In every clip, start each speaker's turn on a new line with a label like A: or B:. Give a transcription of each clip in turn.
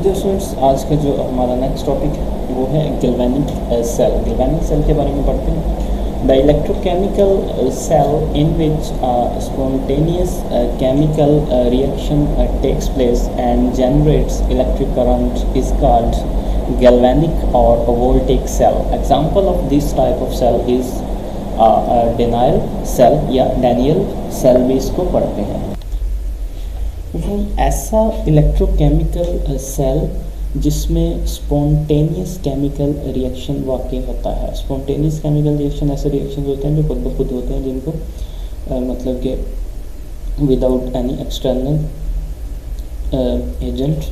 A: तो स्टूडेंट्स आज का जो हमारा नेक्स्ट टॉपिक है वो है गैल्वेनिक सेल। गैल्वेनिक सेल के बारे में पढ़ते हैं। The electrochemical cell in which spontaneous chemical reaction takes place and generates electric current is called galvanic और voltaic cell. Example of this type of cell is Daniell cell या Daniell cell भी इसको पढ़ते हैं। ऐसा इलेक्ट्रोकेमिकल सेल जिसमें spontaneous chemical reaction वाकई होता है। स्पॉन्टेनियस केमिकल रिएक्शन ऐसे रिएक्शन होते हैं जो खुद ब खुद होते हैं, जिनको मतलब कि विदाउट एनी एक्सटर्नल एजेंट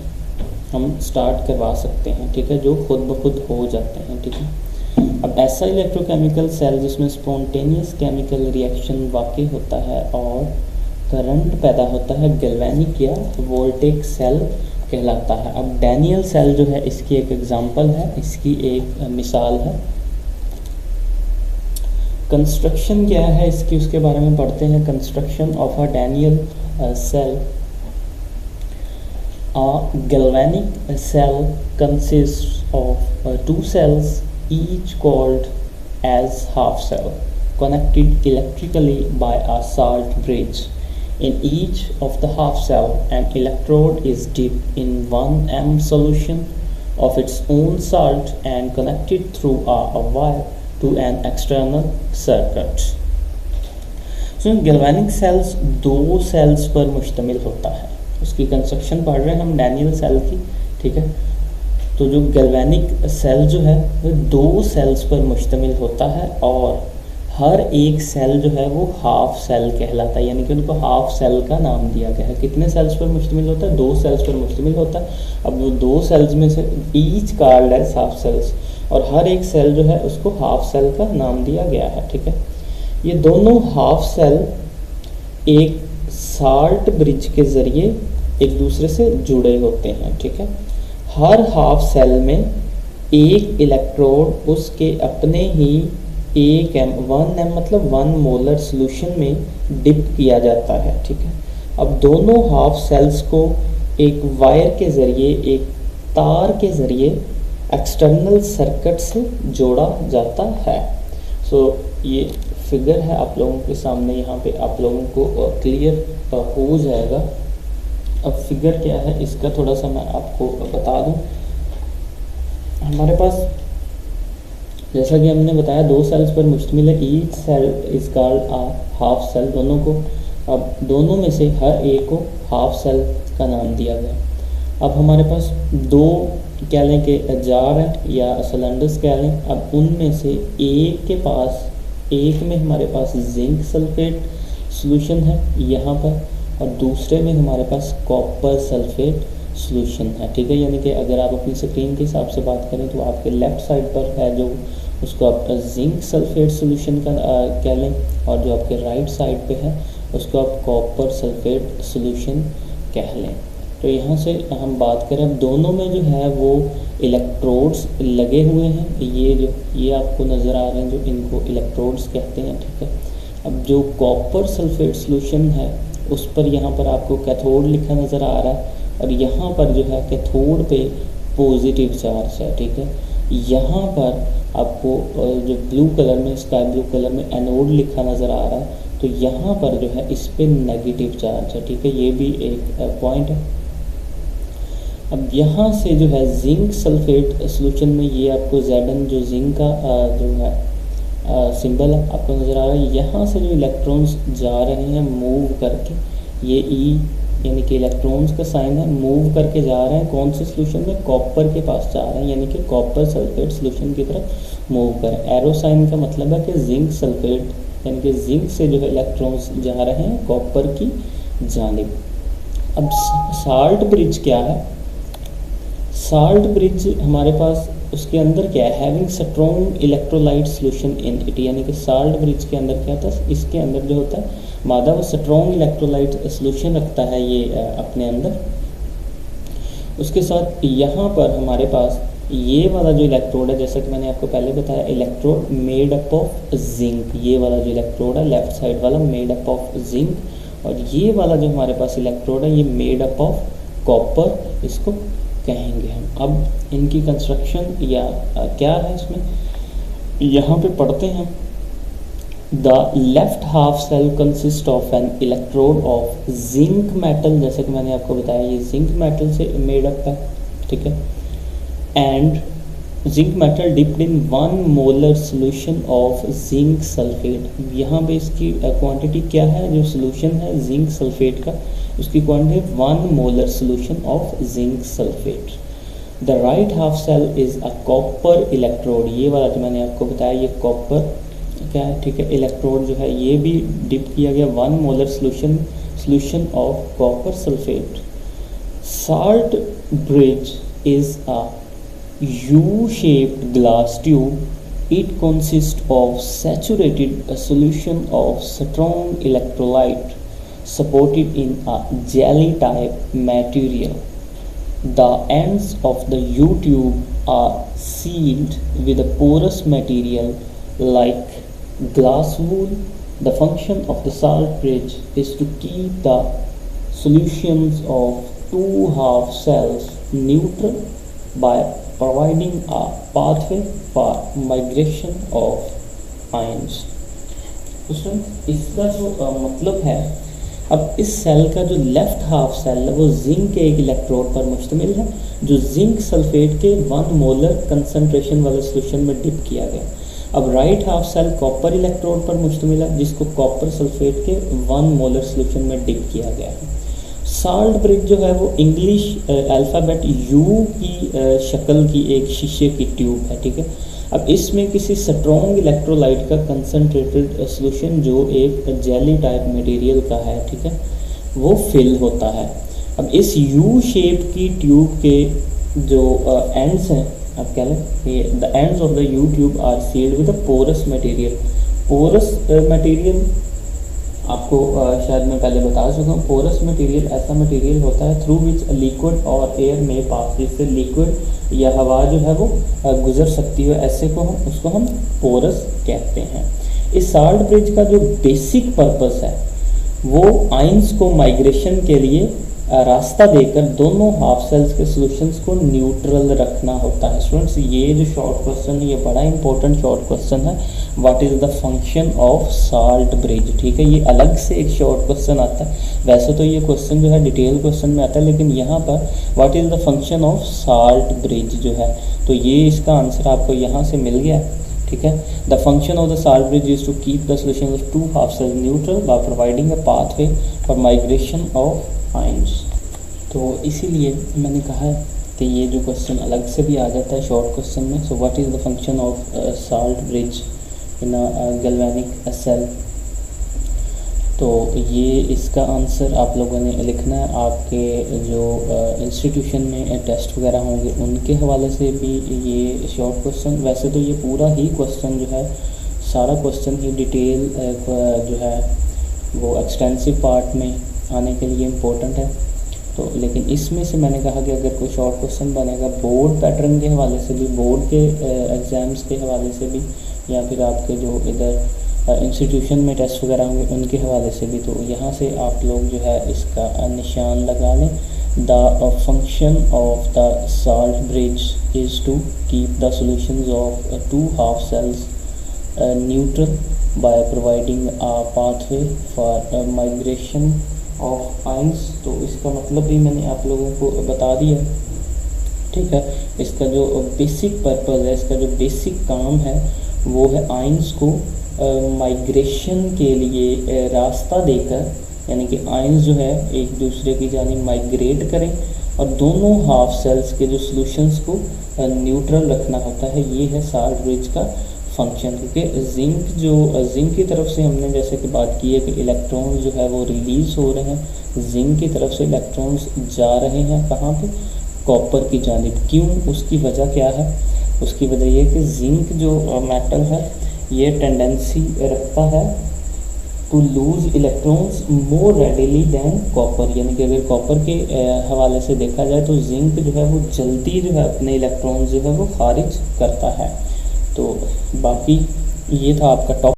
A: हम स्टार्ट करवा सकते हैं, ठीक है, जो खुद ब खुद हो जाते हैं, ठीक है। अब ऐसा इलेक्ट्रोकेमिकल सेल जिसमें स्पॉन्टेनियस केमिकल रिएक्शन वाकई होता है और करंट पैदा होता है, गैल्वेनिक या वोल्टेइक सेल कहलाता है। अब डैनियल सेल जो है इसकी एक एग्जांपल है, इसकी एक मिसाल है। कंस्ट्रक्शन क्या है इसकी, उसके बारे में पढ़ते हैं। Construction of a Daniell cell. A galvanic cell consist of two cells each called as half cell connected electrically by a salt bridge. In each of the half cell, an electrode is dipped in 1 m solution of its own salt and connected through a wire to an external circuit. So, galvanic cells दो sales पर मुश्तमिल होता है। उसकी construction पढ़ रहे हैं हम डैनियल सेल की, ठीक है। तो जो गैल्वेनिक सेल जो है वो दो सेल्स पर मुश्तमिल होता है और हर एक सेल जो है वो हाफ सेल कहलाता है, यानी कि उनको हाफ सेल का नाम दिया गया है। कितने सेल्स पर मुश्तमिल होता है? दो सेल्स पर मुश्तमिल होता है। अब वो दो सेल्स में से each called as half cells, और हर एक सेल जो है उसको हाफ सेल का नाम दिया गया है, ठीक है। ये दोनों हाफ सेल एक साल्ट ब्रिज के ज़रिए एक दूसरे से जुड़े होते हैं, ठीक है। हर हाफ सेल में एक इलेक्ट्रोड उसके अपने ही 1 m मतलब 1 मोलर सोल्यूशन में डिप किया जाता है, ठीक है। अब दोनों हाफ सेल्स को एक वायर के ज़रिए, एक तार के ज़रिए एक्सटर्नल सर्किट से जोड़ा जाता है। सो ये फिगर है आप लोगों के सामने, यहाँ पे आप लोगों को क्लियर हो जाएगा। अब फिगर क्या है इसका थोड़ा सा मैं आपको बता दूं। हमारे पास जैसा कि हमने बताया दो सेल्स पर मुश्तमिल है। Each cell is called a half cell. दोनों को, अब दोनों में से हर एक को हाफ सेल का नाम दिया गया। अब हमारे पास दो कह लें कि जार हैं या सिलेंडर्स कह लें। अब उनमें से एक के पास, एक में हमारे पास जिंक सल्फेट सॉल्यूशन है यहाँ पर, और दूसरे में हमारे पास कॉपर सल्फेट सॉल्यूशन है, ठीक है। यानी कि अगर आप अपनी स्क्रीन के हिसाब से बात करें तो आपके लेफ़्ट साइड पर है जो, उसको आप जिंक सल्फेट सॉल्यूशन का कह लें, और जो आपके राइट साइड पे है उसको आप कॉपर सल्फेट सॉल्यूशन कह लें। तो यहाँ से हम बात करें, अब दोनों में जो है वो इलेक्ट्रोड्स लगे हुए हैं। ये आपको नज़र आ रहे हैं, जो इनको इलेक्ट्रोड्स कहते हैं, ठीक है। अब जो कॉपर सल्फेट सॉल्यूशन है उस पर यहाँ पर आपको कैथोड लिखा नज़र आ रहा है, और यहाँ पर जो है कैथोड पे पॉजिटिव चार्ज है, ठीक है। यहाँ पर आपको जो ब्लू कलर में, स्काई ब्लू कलर में एनोड लिखा नज़र आ रहा है, तो यहाँ पर जो है इस पे नेगेटिव चार्ज है, ठीक है। ये भी एक पॉइंट है। अब यहाँ से जो है जिंक सल्फेट सॉल्यूशन में ये आपको Zn जो जिंक का जो है सिंबल है आपको नज़र आ रहा है। यहाँ से जो इलेक्ट्रॉन्स जा रहे हैं मूव करके, ये ई यानी कि इलेक्ट्रॉन्स का साइन है, मूव करके जा रहे हैं कौन से सॉल्यूशन में? कॉपर के पास जा रहे हैं, यानी कि कॉपर सल्फेट सॉल्यूशन की तरफ मूव करें। एरो साइन का मतलब है कि जिंक सल्फेट, यानी कि जिंक से जो है इलेक्ट्रॉन्स जा रहे हैं कॉपर की जानिब। अब साल्ट ब्रिज क्या है? साल्ट ब्रिज हमारे पास उसके अंदर क्या है? Having strong electrolyte solution in it, यानी कि साल्ट ब्रिज के अंदर क्या था? इसके अंदर जो होता है मादा वो स्ट्रॉन्ग इलेक्ट्रोलाइट सॉल्यूशन रखता है ये अपने अंदर। उसके साथ यहाँ पर हमारे पास ये वाला जो इलेक्ट्रोड है, जैसा कि मैंने आपको पहले बताया, electrode made up of zinc. ये वाला जो इलेक्ट्रोड है लेफ्ट साइड वाला मेड अप ऑफ जिंक, और ये वाला जो हमारे पास इलेक्ट्रोड है ये मेड अप ऑफ कॉपर, इसको कहेंगे हम। अब इनकी कंस्ट्रक्शन या क्या है इसमें, यहाँ पे पढ़ते हैं। The left half cell consist of an electrode of zinc metal, जैसे कि मैंने आपको बताया ये जिंक मेटल से मेड अप है, ठीक है। And zinc metal dipped in 1 molar solution of zinc sulphate. यहाँ पे इसकी क्वांटिटी क्या है, जो सोल्यूशन है जिंक सल्फेट का, उसकी quantity 1 molar solution of zinc sulphate. The right half cell is a copper electrode, ये वाला जो मैंने आपको बताया ये कॉपर क्या है, ठीक है। इलेक्ट्रोड जो है ये भी डिप किया गया 1 molar solution of copper sulphate. Salt bridge is a U-shaped glass tube. It consists of saturated solution of strong electrolyte supported in a jelly type material. The ends of the U-tube are sealed with a porous material like glass wool. The function of the salt bridge is to keep the solutions of two half cells neutral by providing a pathway for migration of ions। इसका जो मतलब है, अब इस cell का जो left half cell है वो जिंक के एक इलेक्ट्रोड पर मुश्तमिल है, जो जिंक सल्फेट के 1 मोलर कंसंट्रेशन वाले सोल्यूशन में डिप किया गया। अब right half cell copper electrode पर मुश्तमिल है, जिसको कॉपर सल्फेट के 1 मोलर सोल्यूशन में डिप किया गया है। साल्ट ब्रिज जो है वो इंग्लिश अल्फ़ाबेट यू की शक्ल की एक शीशे की ट्यूब है, ठीक है। अब इसमें किसी स्ट्रॉन्ग इलेक्ट्रोलाइट का कंसनट्रेटेड सोल्यूशन जो एक जेली टाइप मटेरियल का है, ठीक है, वो फिल होता है। अब इस यू शेप की ट्यूब के जो एंड्स हैं, आप कह लें the ends of the U tube are sealed with a porous material. Porous material आपको शायद मैं पहले बता चुका हूँ। पोरस मटेरियल ऐसा मटेरियल होता है थ्रू विच लिक्विड और एयर में पास, जिससे लिक्विड या हवा जो है वो गुजर सकती है, ऐसे को हम उसको हम पोरस कहते हैं। इस साल्ट ब्रिज का जो बेसिक पर्पस है वो आयंस को माइग्रेशन के लिए रास्ता देकर दोनों हाफ सेल्स के सॉल्यूशंस को न्यूट्रल रखना होता है। स्टूडेंट्स ये जो शॉर्ट क्वेश्चन है ये बड़ा इंपॉर्टेंट शॉर्ट क्वेश्चन है। What is the function of salt bridge, ठीक है, ये अलग से एक शॉर्ट क्वेश्चन आता है। वैसे तो ये क्वेश्चन जो है डिटेल क्वेश्चन में आता है, लेकिन यहाँ पर what is the function of salt bridge जो है, तो ये इसका आंसर आपको यहाँ से मिल गया, ठीक है। The function of the salt bridge is to keep the solution of two half cells neutral by providing a pathway for migration of ions. तो इसीलिए मैंने कहा है कि ये जो क्वेश्चन अलग से भी आ जाता है शॉर्ट क्वेश्चन में। So what is the function of salt bridge in a galvanic cell, तो ये इसका आंसर आप लोगों ने लिखना है। आपके जो इंस्टीट्यूशन में टेस्ट वगैरह होंगे उनके हवाले से भी ये शॉर्ट क्वेश्चन, वैसे तो ये पूरा ही क्वेश्चन जो है सारा क्वेश्चन ही डिटेल जो है वो एक्सटेंसिव पार्ट में आने के लिए इम्पोर्टेंट है। तो लेकिन इसमें से मैंने कहा कि अगर कोई शॉर्ट क्वेश्चन बनेगा बोर्ड पैटर्न के हवाले से भी, बोर्ड के एग्ज़ाम्स के हवाले से भी, या फिर आपके जो इधर इंस्टीट्यूशन में टेस्ट वगैरह होंगे उनके हवाले से भी, तो यहाँ से आप लोग जो है इसका निशान लगा लें। The function of the salt bridge is to keep the solutions of two half cells neutral by providing a pathway for migration of ions. तो इसका मतलब भी मैंने आप लोगों को बता दिया, ठीक है। इसका जो बेसिक पर्पस है, इसका जो बेसिक काम है वो है आयंस को माइग्रेशन के लिए रास्ता देकर, यानी कि आयंस जो है एक दूसरे की जानिब माइग्रेट करें और दोनों हाफ सेल्स के जो सॉल्यूशंस को न्यूट्रल रखना होता है। ये है साल्ट ब्रिज का फंक्शन। क्योंकि जिंक की तरफ से हमने जैसे कि बात की है कि इलेक्ट्रॉन्स जो है वो रिलीज़ हो रहे हैं, जिंक की तरफ से इलेक्ट्रॉन्स जा रहे हैं कहाँ पे, कॉपर की जानिब। क्यों, उसकी वजह क्या है? उसकी वजह ये कि जिंक जो मेटल है ये टेंडेंसी रखता है to lose electrons more readily than copper, यानी कि अगर कॉपर के हवाले से देखा जाए तो जिंक जो है वो जल्दी जो है अपने इलेक्ट्रॉन्स जो है वो खारिज करता है। तो बाकी ये था आपका टॉपिक।